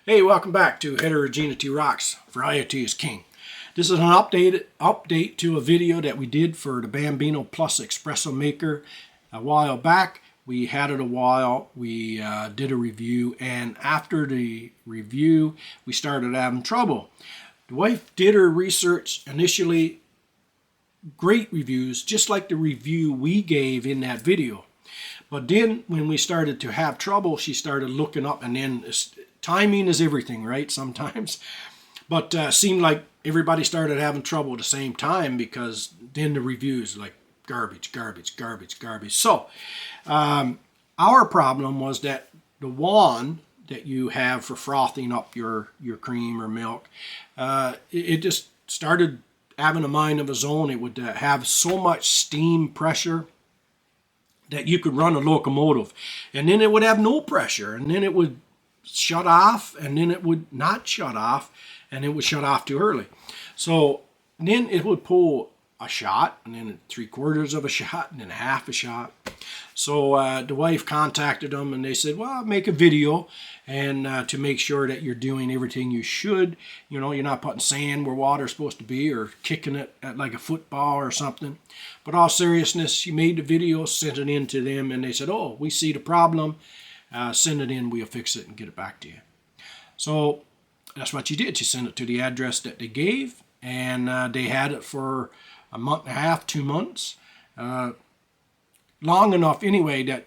Hey, welcome back to Heterogeneity Rocks. Variety is king. This is an update to a video that we did for the Bambino Plus Espresso maker a while back. We had it a while. We did a review, and after the review, we started having trouble. The wife did her research initially. Great reviews, just like the review we gave in that video. But then when we started to have trouble, she started looking up, and then timing is everything, right? Sometimes. But seemed like everybody started having trouble at the same time, because then the reviews like garbage. So our problem was that the wand that you have for frothing up your cream or milk, it just started having a mind of its own. It would have so much steam pressure that you could run a locomotive, and then it would have no pressure, and then it would shut off, and then it would not shut off, and it would shut off too early. So then it would pull a shot, and then 3/4 of a shot, and then half a shot. So the wife contacted them, and they said, well, make a video, and to make sure that you're doing everything you should. You know, you're not putting sand where water's supposed to be, or kicking it at like a football or something. But all seriousness, she made the video, sent it in to them, and they said, oh, we see the problem. Send it in, we'll fix it and get it back to you. So that's what she did. She sent it to the address that they gave, and they had it for a month and a half, 2 months. Long enough anyway that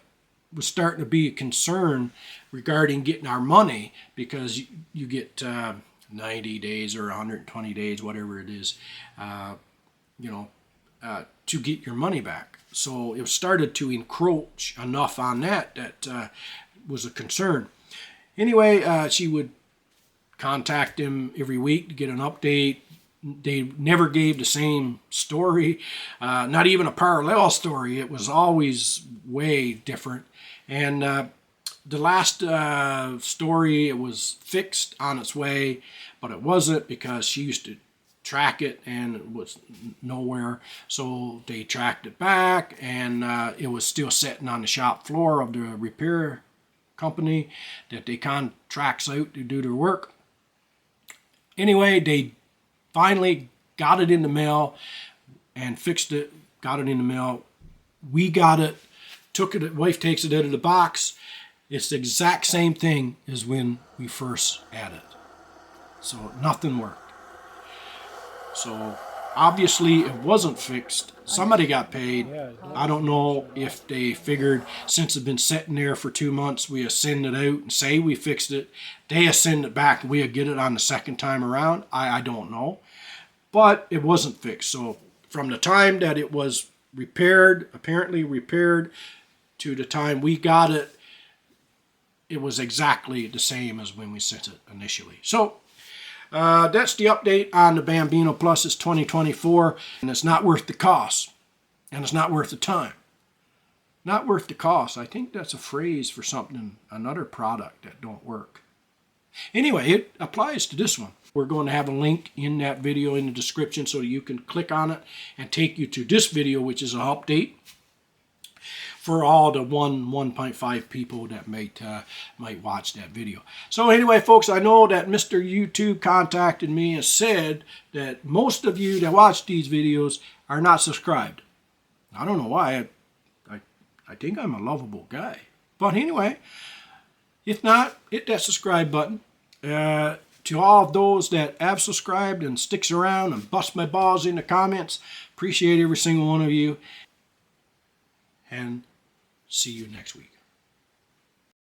was starting to be a concern regarding getting our money, because you get 90 days or 120 days, whatever it is, to get your money back. So it started to encroach enough on that was a concern. Anyway, she would contact them every week to get an update. They never gave the same story, not even a parallel story. It was always way different. And the last story, it was fixed on its way, but it wasn't, because she used to track it and it was nowhere. So they tracked it back, and it was still sitting on the shop floor of the repair company that they contracts out to do their work. Anyway, they finally got it in the mail and fixed it, got it in the mail. We got it, took it, wife takes it out of the box. It's the exact same thing as when we first had it. So nothing worked. So obviously it wasn't fixed. Somebody got paid. I don't know if they figured, since it's been sitting there for 2 months, we send it out and say we fixed it. They send it back and we'll get it on the second time around. I don't know. But it wasn't fixed. So from the time that it was repaired, apparently repaired, to the time we got it, it was exactly the same as when we sent it initially. So that's the update on the Bambino Plus. It's 2024, and it's not worth the cost, and it's not worth the time. Not worth the cost. I think that's a phrase for something, another product that don't work. Anyway, it applies to this one. We're going to have a link in that video in the description so that you can click on it and take you to this video, which is an update for all the 1.5 people that might watch that video. So anyway, folks, I know that Mr. YouTube contacted me and said that most of you that watch these videos are not subscribed. I don't know why. I think I'm a lovable guy. But anyway, if not, hit that subscribe button. To all of those that have subscribed and sticks around and bust my balls in the comments, appreciate every single one of you. And see you next week.